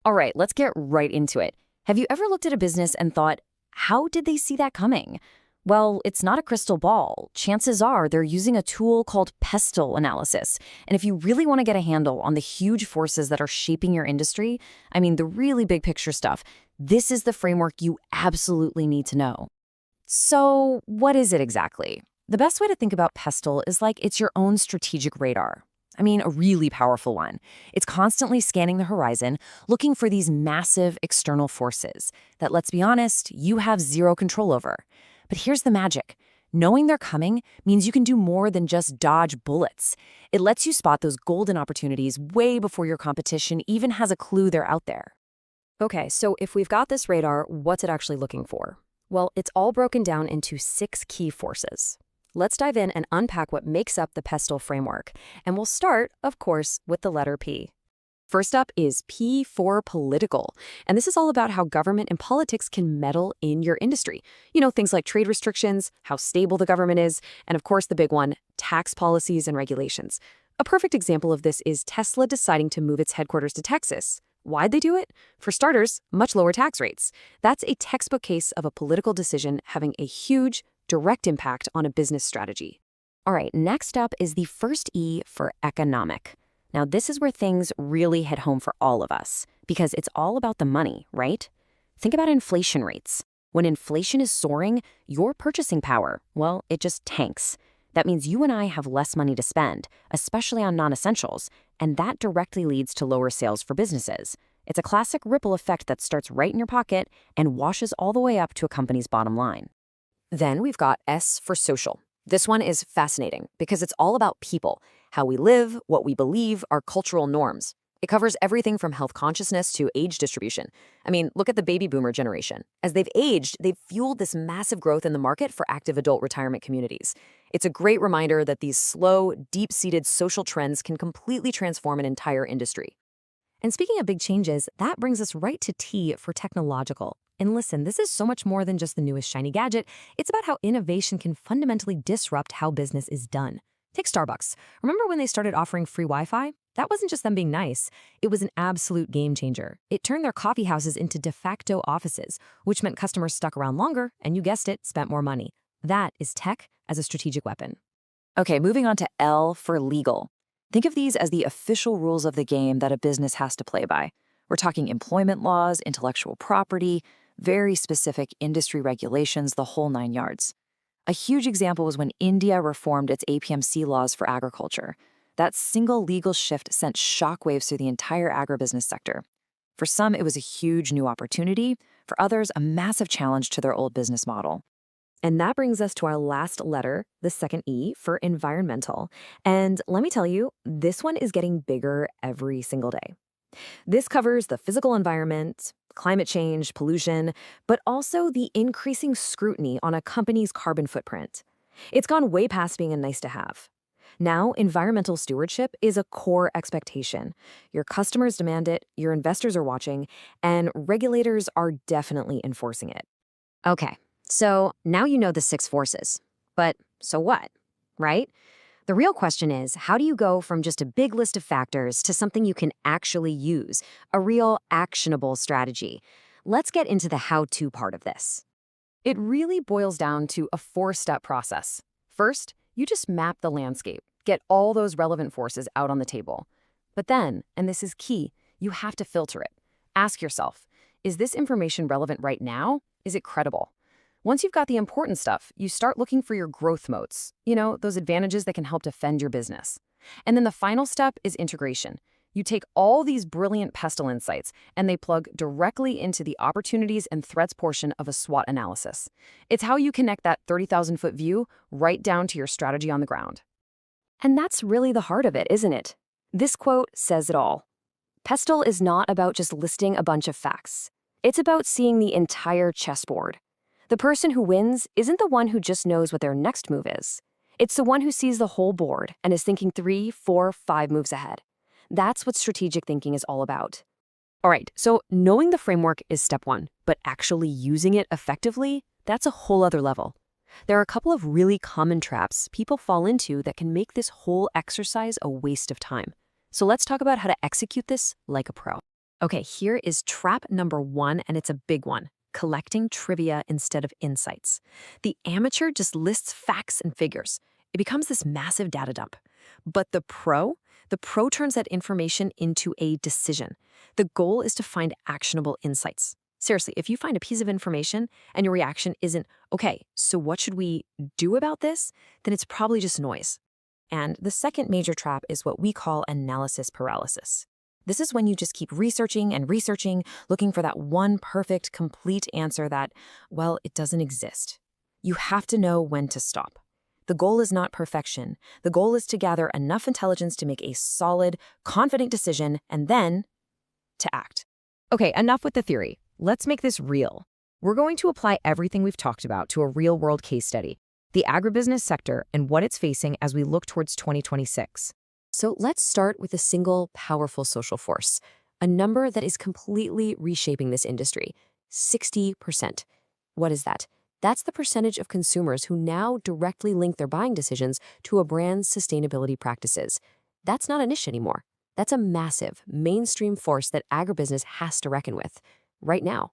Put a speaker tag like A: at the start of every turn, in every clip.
A: All right, let's get right into it. Have you ever looked at a business and thought, how did they see that coming? Well, it's not a crystal ball. Chances are they're using a tool called PESTLE Analysis. And if you really want to get a handle on the huge forces that are shaping your industry, I mean, the really big picture stuff, this is the framework you absolutely need to know. So, what is it exactly? The best way to think about PESTLE is like it's your own strategic radar. I mean, a really powerful one. It's constantly scanning the horizon, looking for these massive external forces that, let's be honest, you have zero control over. But here's the magic. Knowing they're coming means you can do more than just dodge bullets. It lets you spot those golden opportunities way before your competition even has a clue they're out there.
B: Okay, so if we've got this radar, what's it actually looking for? Well, it's all broken down into 6 key forces. Let's dive in and unpack what makes up the PESTLE framework. And we'll start, of course, with the letter P. First up is P for political. And this is all about how government and politics can meddle in your industry. You know, things like trade restrictions, how stable the government is, and of course the big one, tax policies and regulations. A perfect example of this is Tesla deciding to move its headquarters to Texas. Why'd they do it? For starters, much lower tax rates. That's a textbook case of a political decision having a huge, direct impact on a business strategy. All right, next up is the first E for economic. Now, this is where things really hit home for all of us, because it's all about the money, right? Think about inflation rates. When inflation is soaring, your purchasing power, well, it just tanks. That means you and I have less money to spend, especially on non-essentials, and that directly leads to lower sales for businesses. It's a classic ripple effect that starts right in your pocket and washes all the way up to a company's bottom line. Then we've got S for social. This one is fascinating because it's all about people, how we live, what we believe, our cultural norms. It covers everything from health consciousness to age distribution. I mean, look at the baby boomer generation. As they've aged, they've fueled this massive growth in the market for active adult retirement communities. It's a great reminder that these slow, deep-seated social trends can completely transform an entire industry. And speaking of big changes, that brings us right to T for technological. And listen, this is so much more than just the newest shiny gadget. It's about how innovation can fundamentally disrupt how business is done. Take Starbucks. Remember when they started offering free Wi-Fi? That wasn't just them being nice. It was an absolute game changer. It turned their coffee houses into de facto offices, which meant customers stuck around longer and, you guessed it, spent more money. That is tech as a strategic weapon.
A: Okay, moving on to L for legal. Think of these as the official rules of the game that a business has to play by. We're talking employment laws, intellectual property, very specific industry regulations, the whole 9 yards. A huge example was when India reformed its APMC laws for agriculture. That single legal shift sent shockwaves through the entire agribusiness sector. For some, it was a huge new opportunity. For others, a massive challenge to their old business model.
B: And that brings us to our last letter, the second E for environmental. And let me tell you, this one is getting bigger every single day. This covers the physical environment, climate change, pollution, but also the increasing scrutiny on a company's carbon footprint. It's gone way past being a nice to have. Now, environmental stewardship is a core expectation. Your customers demand it, your investors are watching, and regulators are definitely enforcing it. Okay, so now you know the 6 forces. But so what, right? The real question is, how do you go from just a big list of factors to something you can actually use, a real actionable strategy? Let's get into the how-to part of this. It really boils down to a 4-step process. First, you just map the landscape, get all those relevant forces out on the table. But then, and this is key, you have to filter it. Ask yourself, is this information relevant right now? Is it credible? Once you've got the important stuff, you start looking for your growth moats, those advantages that can help defend your business. And then the final step is integration. You take all these brilliant PESTLE insights and they plug directly into the opportunities and threats portion of a SWOT analysis. It's how you connect that 30,000-foot view right down to your strategy on the ground. And that's really the heart of it, isn't it? This quote says it all. PESTLE is not about just listing a bunch of facts. It's about seeing the entire chessboard. The person who wins isn't the one who just knows what their next move is. It's the one who sees the whole board and is thinking 3, 4, 5 moves ahead. That's what strategic thinking is all about. All right, so knowing the framework is step 1, but actually using it effectively, that's a whole other level. There are a couple of really common traps people fall into that can make this whole exercise a waste of time. So let's talk about how to execute this like a pro. Okay, here is trap number 1, and it's a big one. Collecting trivia instead of insights. The amateur just lists facts and figures. It becomes this massive data dump. But the pro turns that information into a decision. The goal is to find actionable insights. Seriously, if you find a piece of information and your reaction isn't, okay, so what should we do about this? Then it's probably just noise. And the second major trap is what we call analysis paralysis. This is when you just keep researching and researching, looking for that one perfect, complete answer that, well, it doesn't exist. You have to know when to stop. The goal is not perfection. The goal is to gather enough intelligence to make a solid, confident decision and then to act. Okay, enough with the theory. Let's make this real. We're going to apply everything we've talked about to a real-world case study, the agribusiness sector and what it's facing as we look towards 2026. So let's start with a single, powerful social force, a number that is completely reshaping this industry, 60%. What is that? That's the percentage of consumers who now directly link their buying decisions to a brand's sustainability practices. That's not a niche anymore. That's a massive, mainstream force that agribusiness has to reckon with, right now.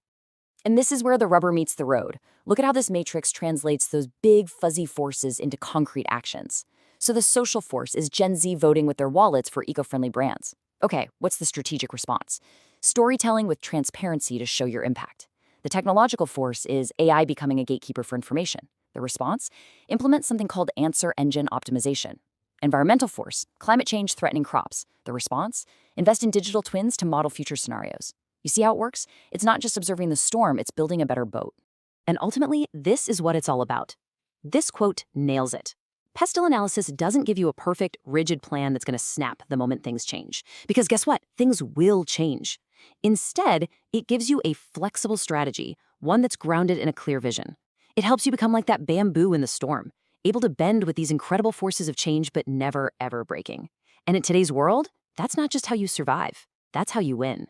A: And this is where the rubber meets the road. Look at how this matrix translates those big, fuzzy forces into concrete actions. So the social force is Gen Z voting with their wallets for eco-friendly brands. Okay, what's the strategic response? Storytelling with transparency to show your impact. The technological force is AI becoming a gatekeeper for information. The response? Implement something called answer engine optimization. Environmental force, climate change threatening crops. The response? Invest in digital twins to model future scenarios. You see how it works? It's not just observing the storm, it's building a better boat. And ultimately, this is what it's all about. This quote nails it. PESTLE Analysis doesn't give you a perfect, rigid plan that's going to snap the moment things change. Because guess what? Things will change. Instead, it gives you a flexible strategy, one that's grounded in a clear vision. It helps you become like that bamboo in the storm, able to bend with these incredible forces of change but never, ever breaking. And in today's world, that's not just how you survive, that's how you win.